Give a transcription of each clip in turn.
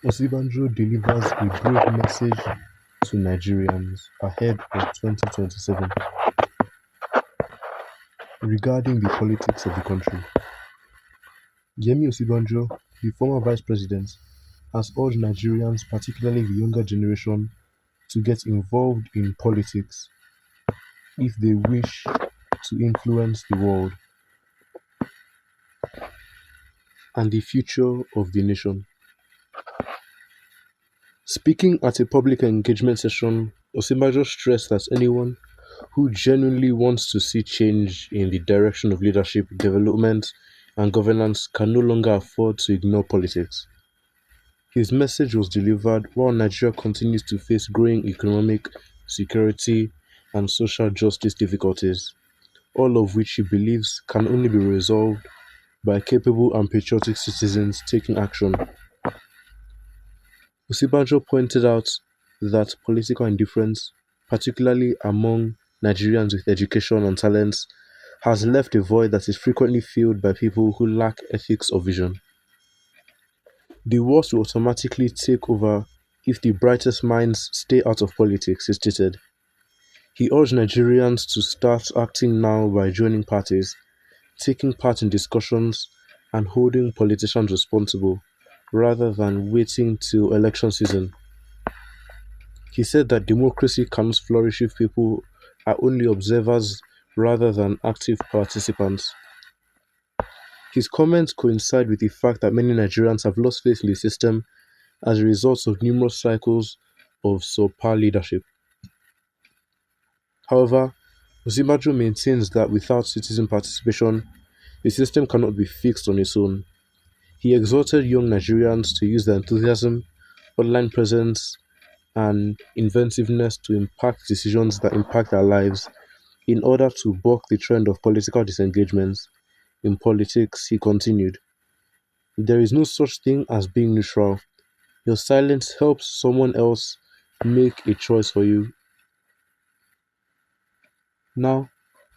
Osinbajo delivers a brave message to Nigerians ahead of 2027 regarding the politics of the country. Yemi Osinbajo, the former vice president, has urged Nigerians, particularly the younger generation, to get involved in politics if they wish to influence the world and the future of the nation. Speaking at a public engagement session, Osinbajo stressed that anyone who genuinely wants to see change in the direction of leadership, development, and governance can no longer afford to ignore politics. His message was delivered while Nigeria continues to face growing economic, security, and social justice difficulties, all of which he believes can only be resolved by capable and patriotic citizens taking action. Osinbajo pointed out that political indifference, particularly among Nigerians with education and talents, has left a void that is frequently filled by people who lack ethics or vision. The worst will automatically take over if the brightest minds stay out of politics, he stated. He urged Nigerians to start acting now by joining parties, taking part in discussions, and holding politicians responsible, rather than waiting till election season. He said that democracy cannot flourish if people are only observers rather than active participants. His comments coincide with the fact that many Nigerians have lost faith in the system as a result of numerous cycles of subpar leadership. However, Osinbajo maintains that without citizen participation, the system cannot be fixed on its own. He exhorted young Nigerians to use their enthusiasm, online presence, and inventiveness to impact decisions that impact their lives in order to buck the trend of political disengagements. In politics, he continued, there is no such thing as being neutral. Your silence helps someone else make a choice for you. Now,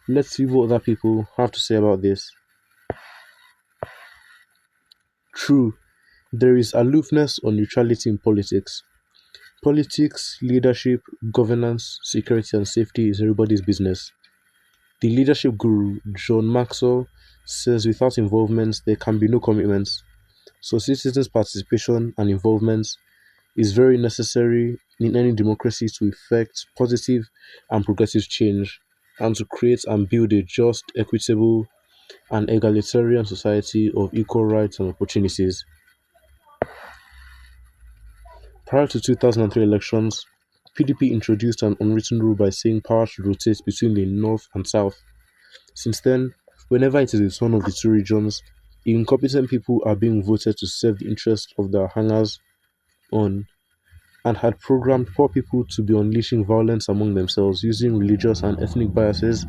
let's see what other people have to say about this. True, there is aloofness or neutrality in politics. Politics, leadership, governance, security, and safety is everybody's business. The leadership guru, John Maxwell, says without involvement, there can be no commitments. So, citizens' participation and involvement is very necessary in any democracy to effect positive and progressive change and to create and build a just, equitable, and egalitarian society of equal rights and opportunities. Prior to 2003 elections, PDP introduced an unwritten rule by saying power should rotate between the north and south. Since then, whenever it is the turn of the two regions, incompetent people are being voted to serve the interests of their hangers on and had programmed poor people to be unleashing violence among themselves using religious and ethnic biases,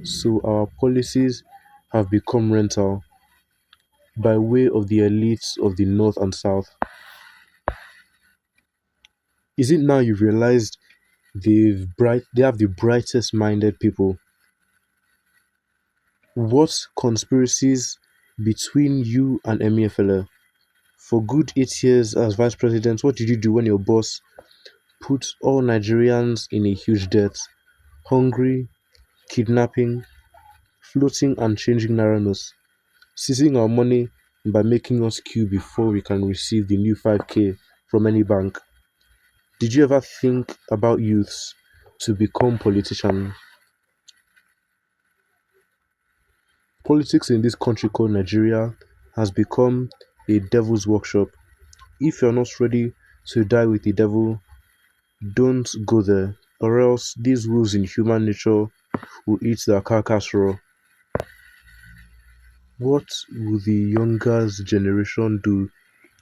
so our policies have become rental by way of the elites of the north and south. Is it now you've realized they have the brightest minded people? What conspiracies between you and Emiefele? For good 8 years as vice president, what did you do when your boss put all Nigerians in a huge debt? Hungry, kidnapping, floating and changing narrowness, seizing our money by making us queue before we can receive the new 5k from any bank. Did you ever think about youths to become politicians? Politics in this country called Nigeria has become a devil's workshop. If you're not ready to die with the devil, don't go there, or else these wolves in human nature will eat their carcass raw. What will the younger generation do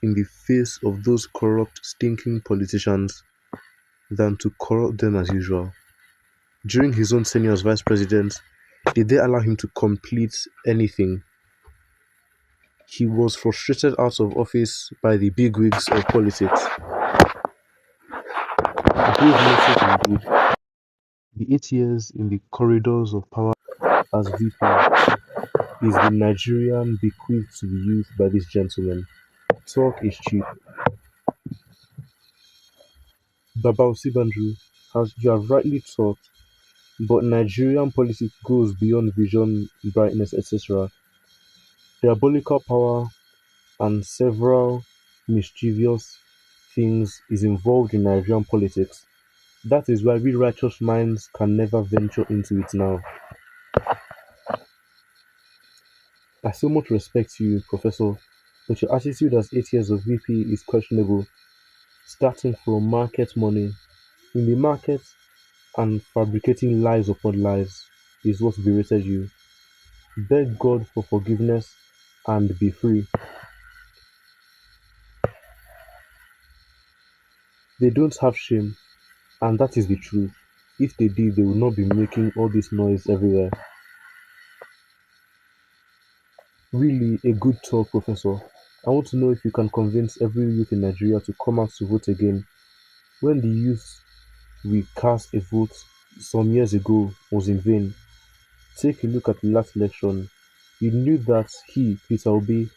in the face of those corrupt, stinking politicians than to corrupt them as usual? During his own tenure as vice president, did they allow him to complete anything? He was frustrated out of office by the bigwigs of politics. Brave message indeed. The 8 years in the corridors of power as VP is the Nigerian bequeathed to the youth by this gentleman. Talk is cheap. Baba Osinbajo, as you have rightly taught, but Nigerian politics goes beyond vision, brightness, etc. Diabolical power and several mischievous things is involved in Nigerian politics. That is why we righteous minds can never venture into it now. I so much respect you, Professor, but your attitude as 8 years of VP is questionable, starting from market money in the market and fabricating lies upon lies is what berated you. Beg God for forgiveness and be free. They don't have shame, and that is the truth. If they did, they would not be making all this noise everywhere. Really, a good talk, Professor. I want to know if you can convince every youth in Nigeria to come out to vote again. When the youth we cast a vote some years ago was in vain. Take a look at the last election. You knew that he, Peter Obi,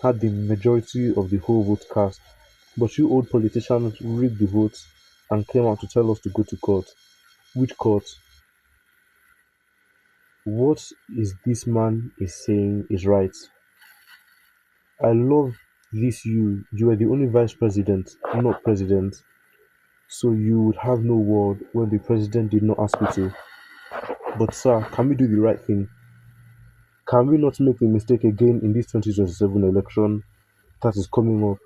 had the majority of the whole vote cast, but you old politicians rigged the votes and came out to tell us to go to court. Which court? What is this man is saying is right. I love this you. You were the only vice president, not president, so you would have no word when the president did not ask you to. But sir, can we do the right thing? Can we not make the mistake again in this 2027 election that is coming up?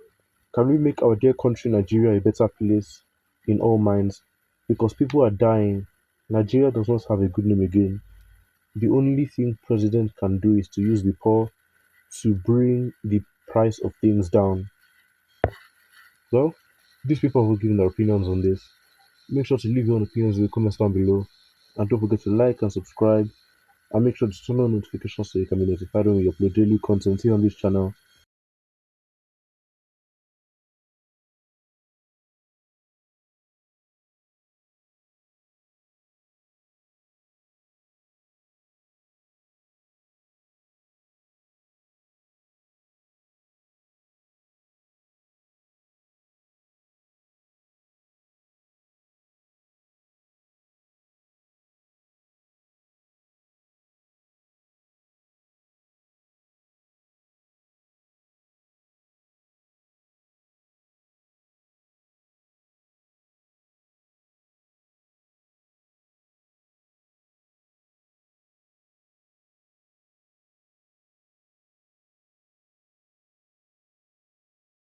Can we make our dear country Nigeria a better place in all minds? Because people are dying. Nigeria does not have a good name again. The only thing president can do is to use the poor to bring the price of things down. Well, these people will give their opinions on this. Make sure to leave your own opinions in the comments down below. And don't forget to like and subscribe. And make sure to turn on notifications so you can be notified when we upload daily content here on this channel.